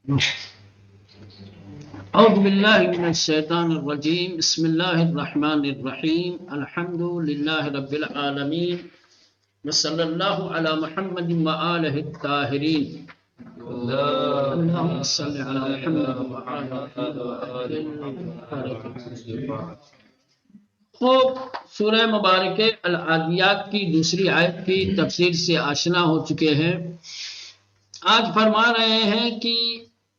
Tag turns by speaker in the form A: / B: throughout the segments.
A: اعوذ باللہ من الشیطان الرجیم بسم اللہ الرحمن الرحیم الحمد للہ رب العالمین وصلی اللہ علی محمد وآلہ الطاہرین اللہم صلی علی محمد خوب سورہ مبارکہ العادیات کی دوسری آیت کی تفسیر سے آشنا ہو چکے ہیں۔ آج فرما رہے ہیں کہ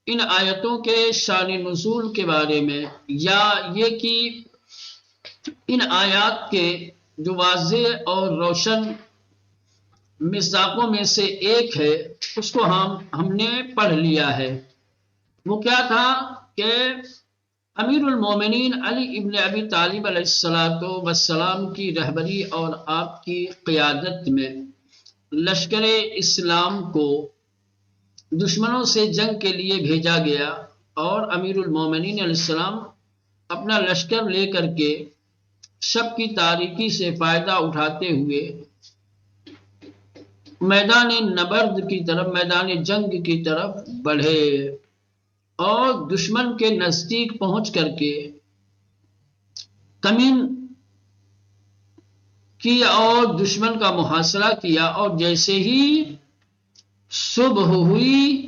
A: ان آیتوں کے شان نزول کے بارے میں، یا یہ کہ ان آیات کے جو واضح اور روشن مصداقوں میں سے ایک ہے اس کو ہم نے پڑھ لیا ہے۔ وہ کیا تھا کہ امیر المومنین علی ابن ابی طالب علیہ السلام کی رہبری اور آپ کی قیادت میں لشکر اسلام کو دشمنوں سے جنگ کے لیے بھیجا گیا، اور امیر المومنین علیہ السلام اپنا لشکر لے کر کے شب کی تاریکی سے فائدہ اٹھاتے ہوئے میدان نبرد کی طرف، میدان جنگ کی طرف بڑھے، اور دشمن کے نزدیک پہنچ کر کے کمین کی اور دشمن کا محاصرہ کیا، اور جیسے ہی صبح ہوئی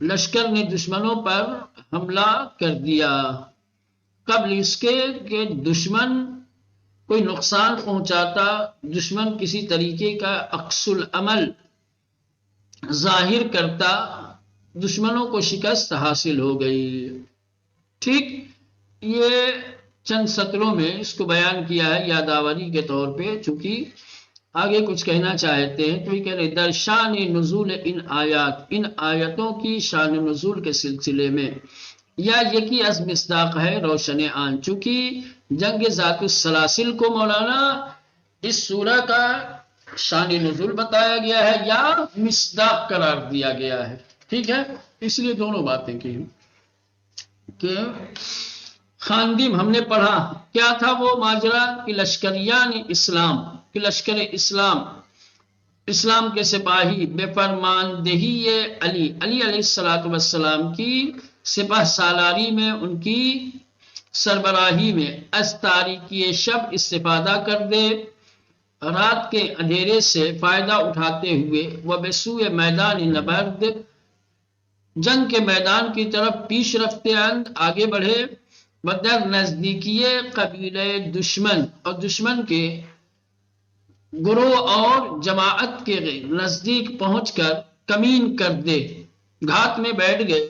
A: لشکر نے دشمنوں پر حملہ کر دیا، قبل اس کے کہ دشمن کوئی نقصان پہنچاتا، دشمن کسی طریقے کا عکس العمل ظاہر کرتا، دشمنوں کو شکست حاصل ہو گئی۔ ٹھیک، یہ چند سطروں میں اس کو بیان کیا ہے یادآوری کے طور پہ، چونکہ آگے کچھ کہنا چاہتے ہیں تو یہ کہہ رہے در شان نزول ان آیات، ان آیتوں کی شان نزول کے سلسلے میں، یا یہ کہ از مصداق ہے روشن آن، چونکہ جنگ ذات السلاسل کو مولانا اس سورہ کا شان نزول بتایا گیا ہے یا مصداق قرار دیا گیا ہے۔ ٹھیک ہے، اس لیے دونوں باتیں کی کہ خاندیم ہم نے پڑھا کیا تھا وہ ماجرا کہ لشکریان اسلام، کہ لشکر اسلام، اسلام کے سپاہی بے فرماندہی علی علیہ السلام کی سپہ سالاری میں، ان کی سربراہی میں، از تاریکی شب استفادہ کر دے، رات کے اندھیرے سے فائدہ اٹھاتے ہوئے، وہ بسوئے میدان نبرد، جنگ کے میدان کی طرف پیش رفتے اند آگے بڑھے، بدر نزدیکی قبیلہ دشمن، اور دشمن کے گروہ اور جماعت کے نزدیک پہنچ کر کمین کر دے، گھات میں بیٹھ گئے،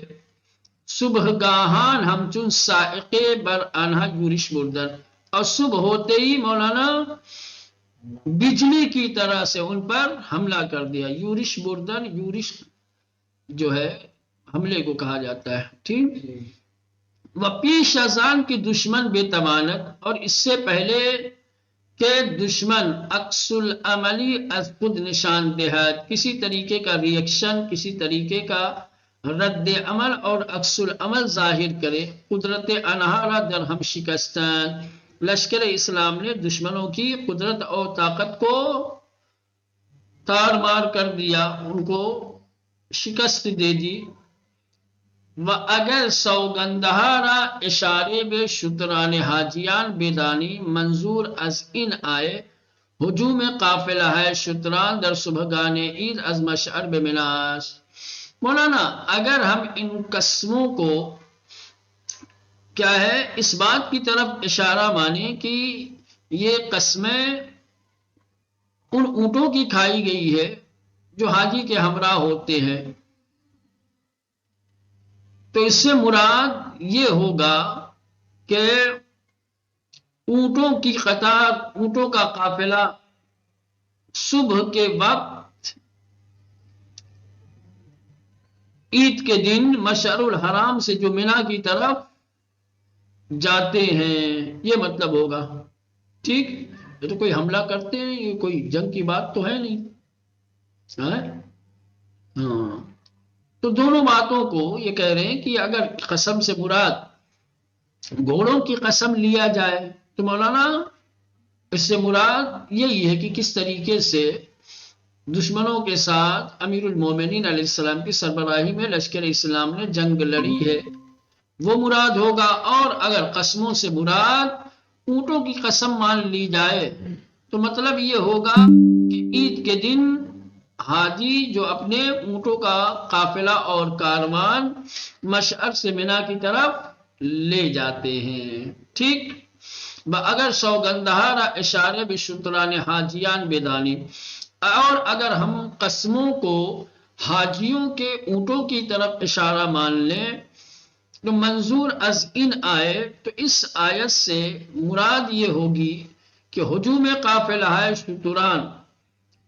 A: صبح گاہان ہمچن سائقے بر آنہا یورش بردن، اور صبح ہوتے ہی مولانا بجلی کی طرح سے ان پر حملہ کر دیا۔ یورش بردن، یورش جو ہے حملے کو کہا جاتا ہے۔ ٹھیک، وہ پیش ازان کی دشمن بے توانت، اور اس سے پہلے کہ دشمن عکس العملی از خود نشان دہد، کسی طریقے کا ریئیکشن، کسی طریقے کا رد عمل اور عکس العمل ظاہر کرے، قدرت انہارا در ہم شکستان، لشکر اسلام نے دشمنوں کی قدرت اور طاقت کو تار مار کر دیا، ان کو شکست دے دی۔ و اگر سوگندہارا اشارے بے شتران حاجیان بیدانی، منظور از ان آئے ہجوم قافلہ ہے شتران در صبحگان عید از مشعر بے مناس۔ مولانا اگر ہم ان قسموں کو کیا ہے اس بات کی طرف اشارہ مانے کہ یہ قسمیں ان اونٹوں کی کھائی گئی ہے جو حاجی کے ہمراہ ہوتے ہیں، تو اس سے مراد یہ ہوگا کہ اونٹوں کی قطار، اونٹوں کا قافلہ صبح کے وقت عید کے دن مشعر الحرام سے جو مینا کی طرف جاتے ہیں، یہ مطلب ہوگا۔ ٹھیک، یہ تو کوئی حملہ کرتے ہیں، یہ کوئی جنگ کی بات تو ہے نہیں۔ ہاں، تو دونوں باتوں کو یہ کہہ رہے ہیں کہ اگر قسم سے مراد گھوڑوں کی قسم لیا جائے تو مولانا اس سے مراد یہی ہے کہ کس طریقے سے دشمنوں کے ساتھ امیر المومنین علیہ السلام کی سربراہی میں لشکر اسلام نے جنگ لڑی ہے وہ مراد ہوگا۔ اور اگر قسموں سے مراد اونٹوں کی قسم مان لی جائے تو مطلب یہ ہوگا کہ عید کے دن حاجی جو اپنے اونٹوں کا قافلہ اور کاروان مشعر سے منا کی طرف لے جاتے ہیں، ٹھیک۔ اگر سوگندہارا اشارے بشتران حاجیان بدانی، اور اگر ہم قسموں کو حاجیوں کے اونٹوں کی طرف اشارہ مان لیں تو منظور از ان آئے تو اس آیت سے مراد یہ ہوگی کہ ہجوم قافلہ شتران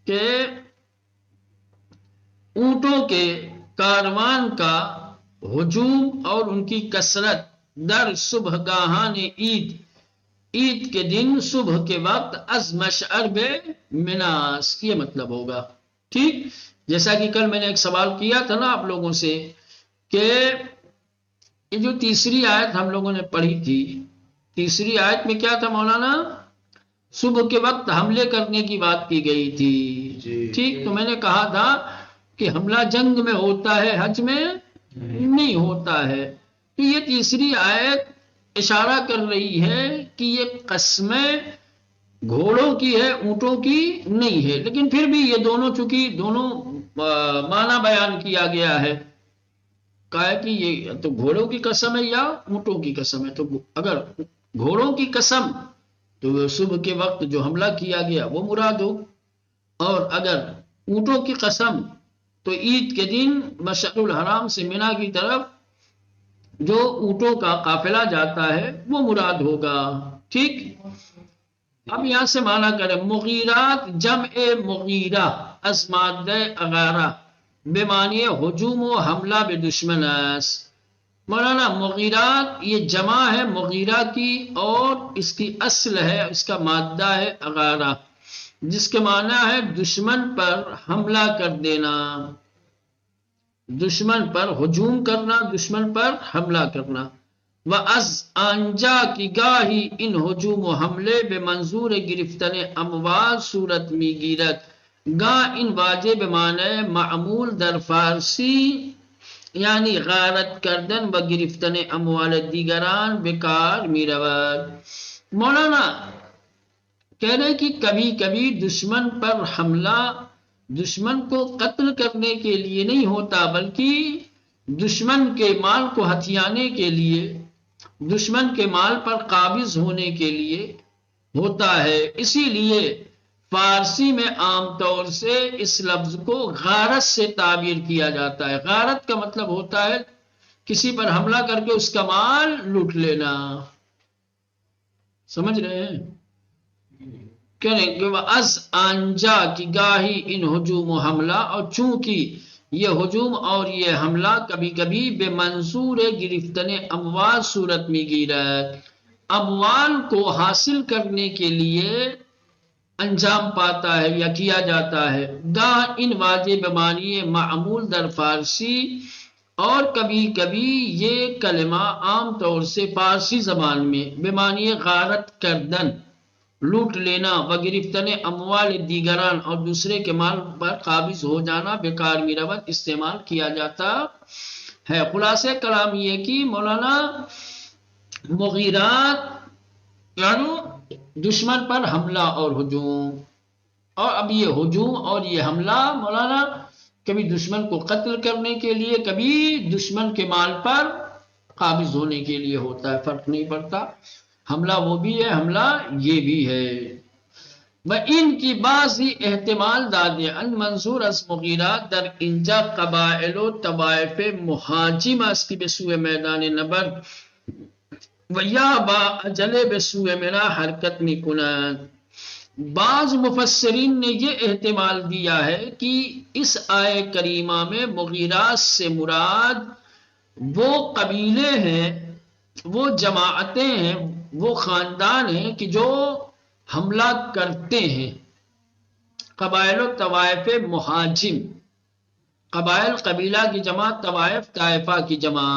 A: کے اونٹوں کے کاروان کا ہجوم اور ان کی کثرت در صبح گاہان عید کے دن صبح کے وقت از مشعر بے مناس، یہ مطلب ہوگا، ٹھیک۔ جیسا کہ کل میں نے ایک سوال کیا تھا نا آپ لوگوں سے کہ یہ جو تیسری آیت ہم لوگوں نے پڑھی تھی، تیسری آیت میں کیا تھا مولانا؟ صبح کے وقت حملے کرنے کی بات کی گئی تھی، ٹھیک۔ تو میں نے کہا تھا کہ حملہ جنگ میں ہوتا ہے، حج میں نہیں ہوتا ہے۔ تو یہ تیسری آیت اشارہ کر رہی ہے کہ یہ قسمیں گھوڑوں کی ہے، اونٹوں کی نہیں ہے، لیکن پھر بھی یہ دونوں چونکہ دونوں معنی بیان کیا گیا ہے، کہا کہ یہ تو گھوڑوں کی قسم ہے یا اونٹوں کی قسم ہے۔ تو اگر گھوڑوں کی قسم تو صبح کے وقت جو حملہ کیا گیا وہ مراد ہو، اور اگر اونٹوں کی قسم تو عید کے دن مشعر الحرام سے مینا کی طرف جو اونٹوں کا قافلہ جاتا ہے وہ مراد ہوگا، ٹھیک۔ اب یہاں سے معنی کریں، مغیرات جمع مغیرہ از مادہ اغارہ بمعنی ہجوم و حملہ بے دشمن است۔ مولانا مغیرات یہ جمع ہے مغیرہ کی، اور اس کی اصل ہے، اس کا مادہ ہے اغارہ، جس کے معنی ہے دشمن پر حملہ کر دینا، دشمن پر ہجوم کرنا، دشمن پر حملہ کرنا۔ وَأَزْ آنجا کی گاہی ان ہجوم و حملے بے منظور گرفتن اموال صورت می گیرت، گاہ ان واجب معنی معمول در فارسی یعنی غارت کردن و گرفتن اموال دیگران بکار می رود۔ مولانا کہہ رہے کہ کبھی کبھی دشمن پر حملہ دشمن کو قتل کرنے کے لیے نہیں ہوتا، بلکہ دشمن کے مال کو ہتھیانے کے لیے، دشمن کے مال پر قابض ہونے کے لیے ہوتا ہے۔ اسی لیے فارسی میں عام طور سے اس لفظ کو غارت سے تعبیر کیا جاتا ہے۔ غارت کا مطلب ہوتا ہے کسی پر حملہ کر کے اس کا مال لوٹ لینا، سمجھ رہے ہیں؟ کہ از آنجا کی گاہی ان ہجوم و حملہ، اور چونکہ یہ ہجوم اور یہ حملہ کبھی کبھی بے منظور گرفتن اموال صورت میں گیرت، اموال کو حاصل کرنے کے لیے انجام پاتا ہے یا کیا جاتا ہے۔ گاہ ان واجب معنی معمول در فارسی، اور کبھی کبھی یہ کلمہ عام طور سے فارسی زبان میں بے معنی غارت کردن لوٹ لینا و گرفتن اموال دیگران اور دوسرے کے مال پر قابض ہو جانا بیکار می رود استعمال کیا جاتا ہے۔ خلاصہ کلام یہ کہ مولانا مغیرات یعنی دشمن پر حملہ اور ہجوم، اور اب یہ ہجوم اور یہ حملہ مولانا کبھی دشمن کو قتل کرنے کے لیے، کبھی دشمن کے مال پر قابض ہونے کے لیے ہوتا ہے، فرق نہیں پڑتا، حملہ وہ بھی ہے، حملہ یہ بھی ہے۔ ان کی بعضی احتمال دادے ان منظور از مغیرات در انجا قبائل و طوائف مہاجم است به سوی میدان نبرد و یا با عجله به سوی منا حرکت می کنند۔ بعض مفسرین نے یہ احتمال دیا ہے کہ اس آیہ کریمہ میں مغیرات سے مراد وہ قبیلے ہیں، وہ جماعتیں ہیں، وہ خاندان ہیں کہ جو حملہ کرتے ہیں۔ قبائل و طوائف مہاجم، قبائل قبیلہ کی جمع، طوائف طائفہ کی جمع،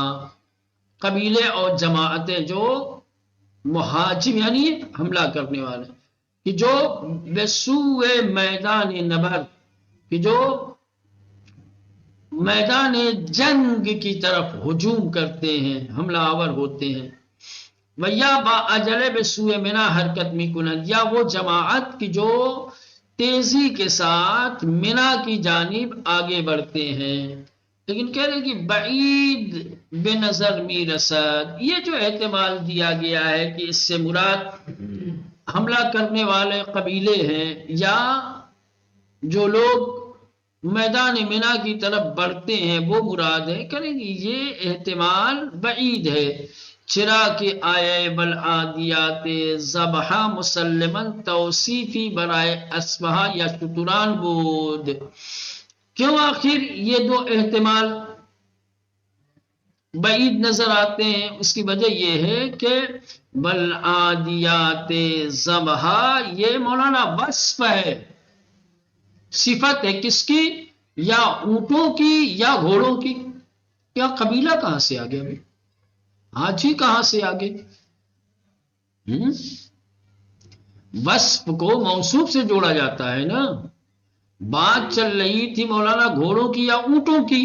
A: قبیلے اور جماعتیں جو مہاجم یعنی حملہ کرنے والے، کہ جو بسوء میدان نبرد کہ جو میدان جنگ کی طرف ہجوم کرتے ہیں، حملہ آور ہوتے ہیں. وَيَا بَأَجَلَ بِسُوءِ مِنَا حرکت میکنند، یا وہ جماعت کی جو تیزی کے ساتھ منا کی جانب آگے بڑھتے ہیں. لیکن کہہ رہے کہ بعید بے نظر می رسد، یہ جو احتمال دیا گیا ہے کہ اس سے مراد حملہ کرنے والے قبیلے ہیں یا جو لوگ میدان منا کی طرف بڑھتے ہیں وہ مراد ہے، کریں گے یہ احتمال بعید ہے. چرا کہ آئے بالعادیات ذبحا مسلمن توصیفی برائے اسبہا یا شتران بود. کیوں آخر یہ دو احتمال بعید نظر آتے ہیں؟ اس کی وجہ یہ ہے کہ بالعادیات ذبحا یہ مولانا وصف ہے، صفت ہے کس کی؟ یا اونٹوں کی یا گھوڑوں کی. کیا قبیلہ کہاں سے آ گیا بھائی؟ حاجی کہاں سے آگے؟ وصف کو موصوف سے جوڑا جاتا ہے نا. بات چل رہی تھی مولانا گھوڑوں کی یا اونٹوں کی،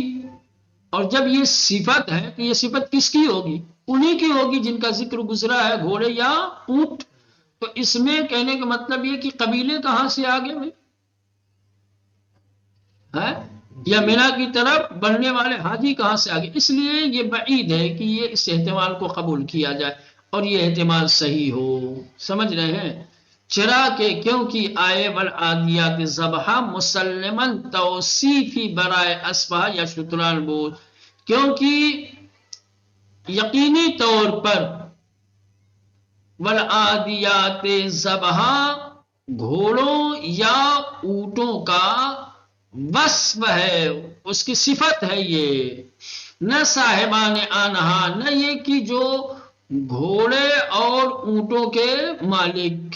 A: اور جب یہ صفت ہے تو یہ صفت کس کی ہوگی؟ انہی کی ہوگی جن کا ذکر گزرا ہے، گھوڑے یا اونٹ. تو اس میں کہنے کا مطلب یہ کہ قبیلے کہاں سے آگے بھائی؟ یا مینا کی طرف بڑھنے والے حاجی کہاں سے آگے؟ اس لیے یہ بعید ہے کہ یہ اس احتمال کو قبول کیا جائے اور یہ احتمال صحیح ہو. سمجھ رہے ہیں؟ چرا کہ کیونکہ آئے والعادیات ذبحا مسلمن توصیفی برائے اسبہا یا شتران بود، کیونکہ یقینی طور پر والعادیات ذبحا گھوڑوں یا اونٹوں کا وصف ہے، اس کی صفت ہے یہ، نہ صاحبان آنہا، نہ یہ کہ جو گھوڑے اور اونٹوں کے مالک.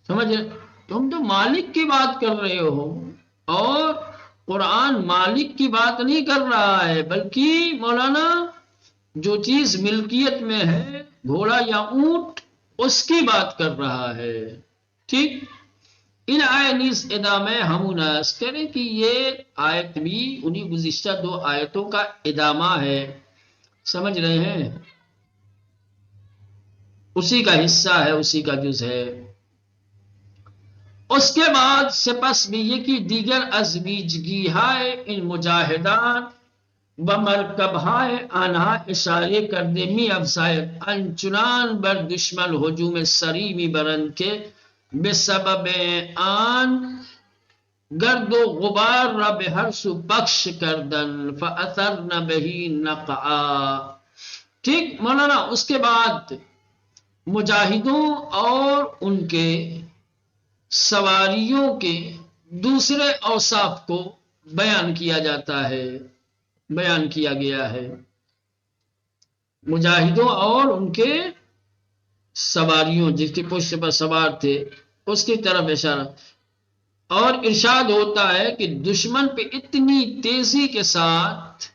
A: سمجھ رہے؟ تم تو مالک کی بات کر رہے ہو اور قرآن مالک کی بات نہیں کر رہا ہے، بلکہ مولانا جو چیز ملکیت میں ہے گھوڑا یا اونٹ اس کی بات کر رہا ہے. ٹھیک. ان آئینیس ادامہ ہموناس کریں کہ یہ آیت بھی انہی گزشتہ دو آیتوں کا ادامہ ہے. سمجھ رہے ہیں؟ اسی کا حصہ ہے، اسی کا جز ہے. اس کے بعد سپس بھی یہ کہ دیگر ازویجگی ہائے ان مجاہدان بمرکبہائے آنہا اشارے کر دے می افزائد انچنان بر دشمن ہجوم سریمی برند کے بسبب آن گرد و غبار را بہر سو بخش کردن فاثرن بہی نقعا. ٹھیک مولانا. اس کے بعد مجاہدوں اور ان کے سواریوں کے دوسرے اوصاف کو بیان کیا جاتا ہے، بیان کیا گیا ہے. مجاہدوں اور ان کے سواریوں جس کی پشت پر سوار تھے اس کی طرف اشارہ. اور ارشاد ہوتا ہے کہ دشمن پہ اتنی تیزی کے ساتھ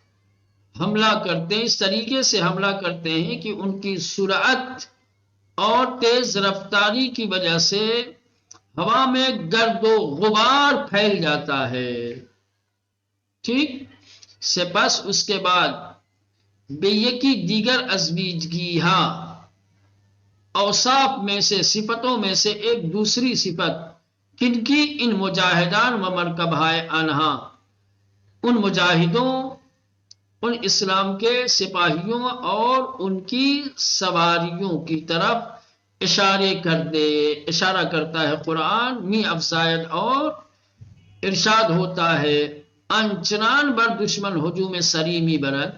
A: حملہ کرتے ہیں، اس طریقے سے حملہ کرتے ہیں کہ ان کی سرعت اور تیز رفتاری کی وجہ سے ہوا میں گرد و غبار پھیل جاتا ہے. ٹھیک. سپس اس کے بعد بے یکی دیگر ازویجگی ہاں اوصاف میں سے، صفتوں میں سے ایک دوسری صفت کن کی؟ ان مجاہدان و مرکبہائے آنہا، ان مجاہدوں، ان اسلام کے سپاہیوں اور ان کی سواریوں کی طرف اشارے کر دے. اشارہ کرتا ہے قرآن می افزائد اور ارشاد ہوتا ہے انچنان بر دشمن ہجوم سریمی برد،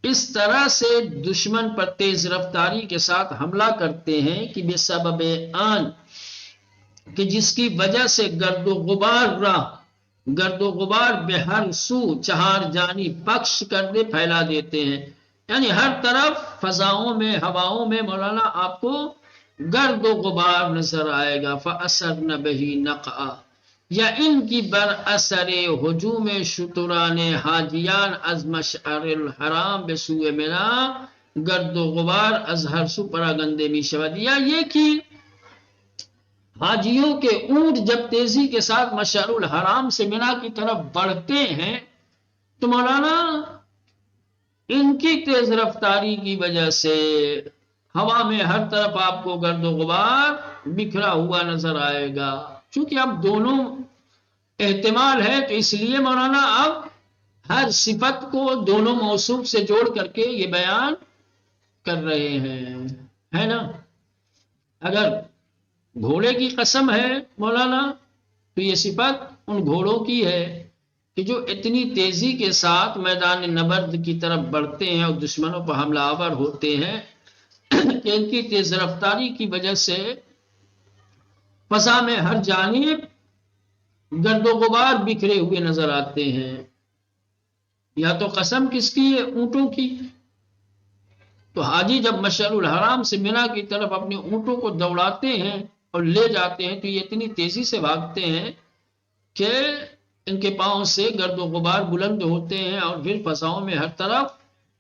A: اس طرح سے دشمن پر تیز رفتاری کے ساتھ حملہ کرتے ہیں کہ بے سبب آن، کہ جس کی وجہ سے گرد و غبار بہر سو چہار جانی بخش کر دے، پھیلا دیتے ہیں. یعنی ہر طرف فضاؤں میں، ہواؤں میں مولانا آپ کو گرد و غبار نظر آئے گا. فَأَثَرْنَ بِهِ نَقْعًا، یا ان کی بر اثر ہجوم شتران حاجیان از مشعر الحرام بسوء منا گرد و غبار از ہر سو پراگنده می شود. یا یہ کہ حاجیوں کے اونٹ جب تیزی کے ساتھ مشعر الحرام سے مینا کی طرف بڑھتے ہیں تو مولانا ان کی تیز رفتاری کی وجہ سے ہوا میں ہر طرف آپ کو گرد و غبار بکھرا ہوا نظر آئے گا. چونکہ اب دونوں احتمال ہے تو اس لیے مولانا اب ہر صفت کو دونوں موصوف سے جوڑ کر کے یہ بیان کر رہے ہیں، ہے نا. اگر گھوڑے کی قسم ہے مولانا تو یہ صفت ان گھوڑوں کی ہے کہ جو اتنی تیزی کے ساتھ میدان نبرد کی طرف بڑھتے ہیں اور دشمنوں پر حملہ آور ہوتے ہیں کہ ان کی تیز رفتاری کی وجہ سے فضا میں ہر جانب گرد و غبار بکھرے ہوئے نظر آتے ہیں. یا تو قسم کس کی ہے؟ اونٹوں کی. تو حاجی جب مشعر الحرام سے مینا کی طرف اپنے اونٹوں کو دوڑاتے ہیں اور لے جاتے ہیں تو یہ اتنی تیزی سے بھاگتے ہیں کہ ان کے پاؤں سے گرد و غبار بلند ہوتے ہیں اور پھر فضاؤں میں ہر طرف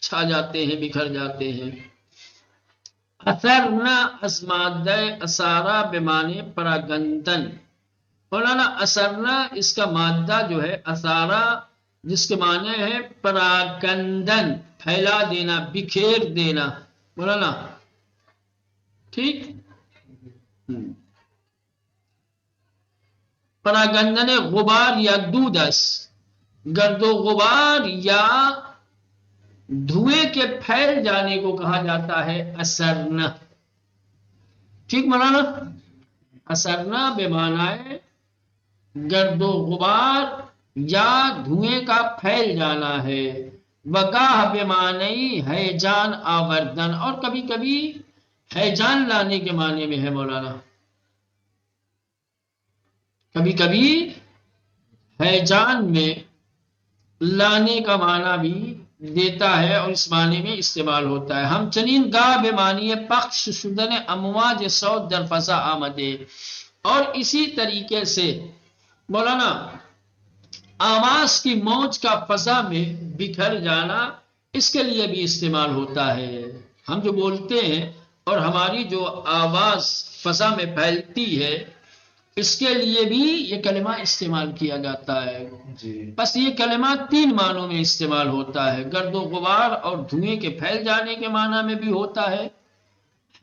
A: چھا جاتے ہیں، بکھر جاتے ہیں. اثرنا از مادہ اسارا بمانے پراگندن. مولانا اثرنا اس کا مادہ جو ہے اسارا، جس کے معنی ہے پراگندن، پھیلا دینا، بکھیر دینا. مولانا ٹھیک. پراگندن غبار یا دودس، گرد و غبار یا دھوئیں کے پھیل جانے کو کہا جاتا ہے اثرنا. ٹھیک مولانا. اثرنا بے معنی گرد و غبار یا دھوئیں کا پھیل جانا ہے. وگاہ بے معنی ہیجان آوردن، اور کبھی کبھی ہیجان لانے کے معنی میں ہے مولانا. کبھی کبھی ہیجان میں لانے کا معنی بھی دیتا ہے اور اس معنی میں استعمال ہوتا ہے. ہم چنین گاہ بے معنی پخش شدن امواج صوت در فضا آمدے. اور اسی طریقے سے مولانا آواز کی موج کا فضا میں بکھر جانا اس کے لیے بھی استعمال ہوتا ہے. ہم جو بولتے ہیں اور ہماری جو آواز فضا میں پھیلتی ہے اس کے لیے بھی یہ کلمہ استعمال کیا جاتا ہے. بس یہ کلمہ تین معنوں میں استعمال ہوتا ہے. گرد و غبار اور دھوئیں کے پھیل جانے کے معنی میں بھی ہوتا ہے،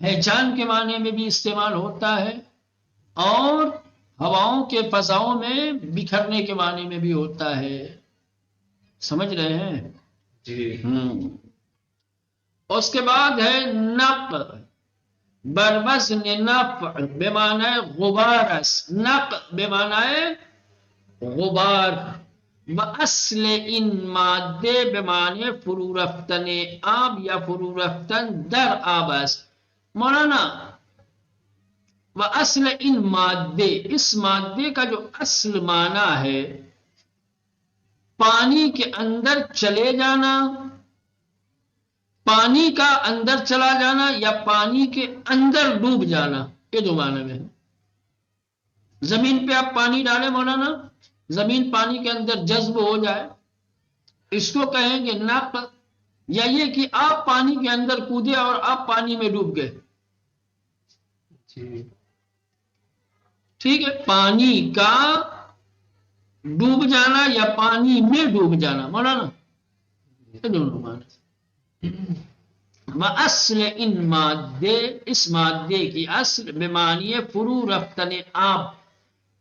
A: ہیجان کے معنی میں بھی استعمال ہوتا ہے، اور ہواؤں کے فضاؤں میں بکھرنے کے معنی میں بھی ہوتا ہے. سمجھ رہے ہیں جی. اس کے بعد ہے نق بروزن نفع بمعنی غبارس. نق بمعنی غبار. واصل ان مادے بمعنی فرو رفتن آب یا فرو رفتن در آب است. مولانا واصل ان مادے، اس مادے کا جو اصل معنی ہے پانی کے اندر چلے جانا، پانی کا اندر چلا جانا یا پانی کے اندر ڈوب جانا، یہ دو معنی میں ہے. زمین پہ آپ پانی ڈالیں مولانا، زمین پانی کے اندر جذب ہو جائے، اس کو کہیں گے نق. یا یہ کہ آپ پانی کے اندر کودے اور آپ پانی میں ڈوب گئے. ٹھیک ہے. پانی کا ڈوب جانا یا پانی میں ڈوب جانا مولانا، یہ دونوں معنی. اصل ان مادے، اس مادے کی اصل بمعنی فرو رفتن آب،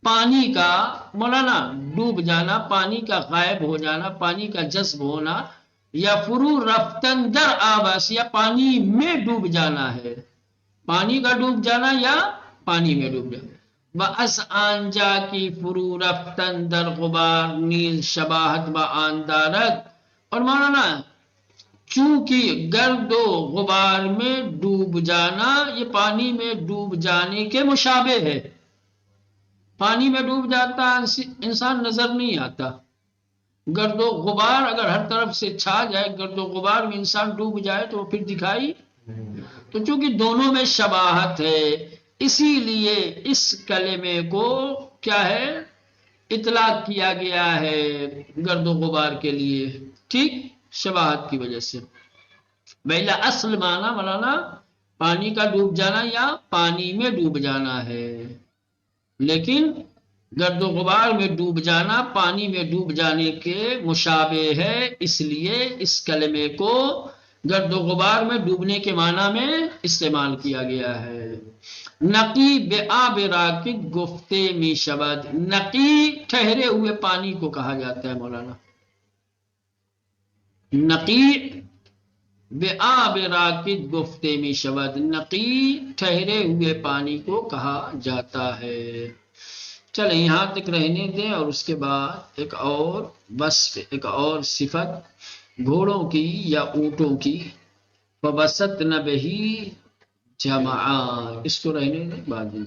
A: پانی کا مولانا ڈوب جانا، پانی کا غائب ہو جانا، پانی کا جذب ہونا، یا فرو رفتن در آبس، یا پانی میں ڈوب جانا ہے. پانی کا ڈوب جانا یا پانی میں ڈوب جانا. بس آنجا کی فرو رفتن در غبار نیز شباہت با آن دارد. اور مولانا چونکہ گرد و غبار میں ڈوب جانا یہ پانی میں ڈوب جانے کے مشابہ ہے. پانی میں ڈوب جاتا انسان نظر نہیں آتا. گرد و غبار اگر ہر طرف سے چھا جائے، گرد و غبار میں انسان ڈوب جائے تو پھر دکھائی. تو چونکہ دونوں میں شباہت ہے اسی لیے اس کلمے کو کیا ہے اطلاق کیا گیا ہے گرد و غبار کے لیے. ٹھیک، شباہت کی وجہ سے. پہلا اصل معنی مولانا پانی کا ڈوب جانا یا پانی میں ڈوب جانا ہے. لیکن گرد و غبار میں ڈوب جانا پانی میں ڈوب جانے کے مشابہ ہے، اس لیے اس کلمے کو گرد و غبار میں ڈوبنے کے معنی میں استعمال کیا گیا ہے۔ نقی بے آب راکد گفتے می شود، نقی ٹھہرے ہوئے پانی کو کہا جاتا ہے مولانا، نقی بے آب راکد گفتے می شود، نقی ٹھہرے ہوئے پانی کو کہا جاتا ہے۔ چلیں یہاں تک رہنے دیں، اور اس کے بعد ایک اور وصف، ایک اور صفت گھوڑوں کی یا اونٹوں کی، فَبَسَطْنَ بِهِ جَمْعًا، اس کو رہنے دیں بعد میں